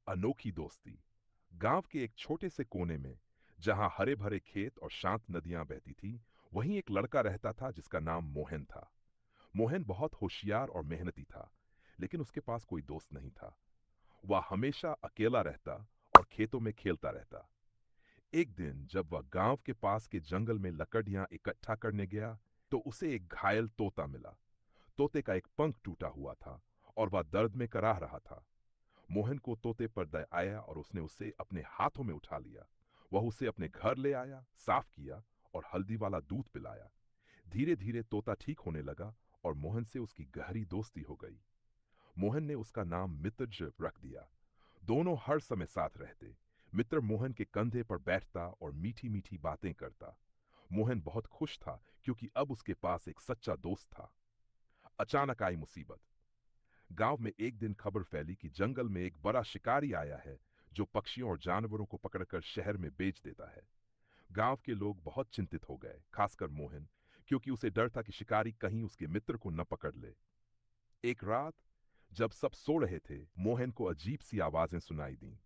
अनोखी दोस्ती। गांव के एक छोटे से कोने में, जहां हरे भरे खेत और शांत नदियां बहती थी, वहीं एक लड़का रहता था जिसका नाम मोहन था। मोहन बहुत होशियार और मेहनती था, लेकिन उसके पास कोई दोस्त नहीं था। वह हमेशा अकेला रहता और खेतों में खेलता रहता। एक दिन जब वह गांव के पास के जंगल में लकड़ियां इकट्ठा करने गया, तो उसे एक घायल तोता मिला। तोते का एक पंख टूटा हुआ था और वह दर्द में कराह रहा था। मोहन को तोते पर दया आया और उसने उसे अपने हाथों में उठा लिया। वह उसे अपने घर ले आया, साफ किया और हल्दी वाला दूध पिलाया। धीरे धीरे तोता ठीक होने लगा और मोहन से उसकी गहरी दोस्ती हो गई। मोहन ने उसका नाम मित्रज रख दिया। दोनों हर समय साथ रहते। मित्र मोहन के कंधे पर बैठता और मीठी मीठी बातें करता। मोहन बहुत खुश था क्योंकि अब उसके पास एक सच्चा दोस्त था। अचानक आई मुसीबत। गांव में एक दिन खबर फैली कि जंगल में एक बड़ा शिकारी आया है, जो पक्षियों और जानवरों को पकड़कर शहर में बेच देता है। गांव के लोग बहुत चिंतित हो गए, खासकर मोहन, क्योंकि उसे डर था कि शिकारी कहीं उसके मित्र को न पकड़ ले। एक रात जब सब सो रहे थे, मोहन को अजीब सी आवाजें सुनाई दी।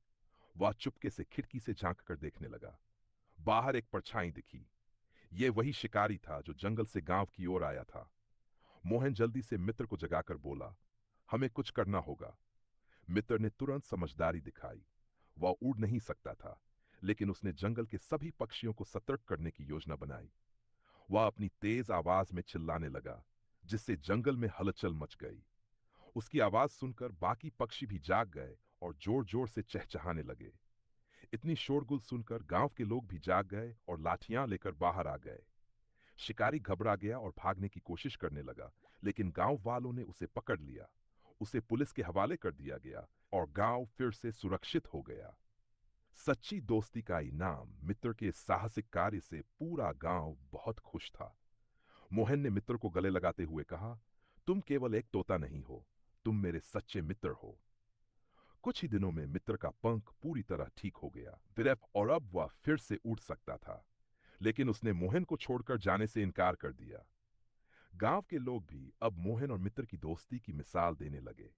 वह चुपके से खिड़की से झांक कर देखने लगा। बाहर एक परछाई दिखी। यह वही शिकारी था जो जंगल से गांव की ओर आया था। मोहन जल्दी से मित्र को जगाकर बोला, हमें कुछ करना होगा। मित्र ने तुरंत समझदारी दिखाई। वह उड़ नहीं सकता था, लेकिन उसने जंगल के सभी पक्षियों को सतर्क करने की योजना बनाई। वह अपनी तेज आवाज में चिल्लाने लगा, जिससे जंगल में हलचल मच गई। उसकी आवाज सुनकर बाकी पक्षी भी जाग गए और जोर जोर से चहचहाने लगे। इतनी शोरगुल सुनकर गांव के लोग भी जाग गए और लाठियां लेकर बाहर आ गए। शिकारी घबरा गया और भागने की कोशिश करने लगा, लेकिन गांव वालों ने उसे पकड़ लिया। उसे पुलिस के हवाले कर दिया गया और गांव फिर से सुरक्षित हो गया। सच्ची दोस्ती का इनाम मित्र के साहसिक कार्य से पूरा गांव बहुत खुश था। मोहन ने मित्र को गले लगाते हुए कहा, तुम केवल एक तोता नहीं हो, तुम मेरे सच्चे मित्र हो। कुछ ही दिनों में मित्र का पंख पूरी तरह ठीक हो गया और अब वह फिर से उड़ सकता था। लेकिन उसने मोहन को छोड़कर जाने से इनकार कर दिया। गांव के लोग भी अब मोहन और मित्र की दोस्ती की मिसाल देने लगे।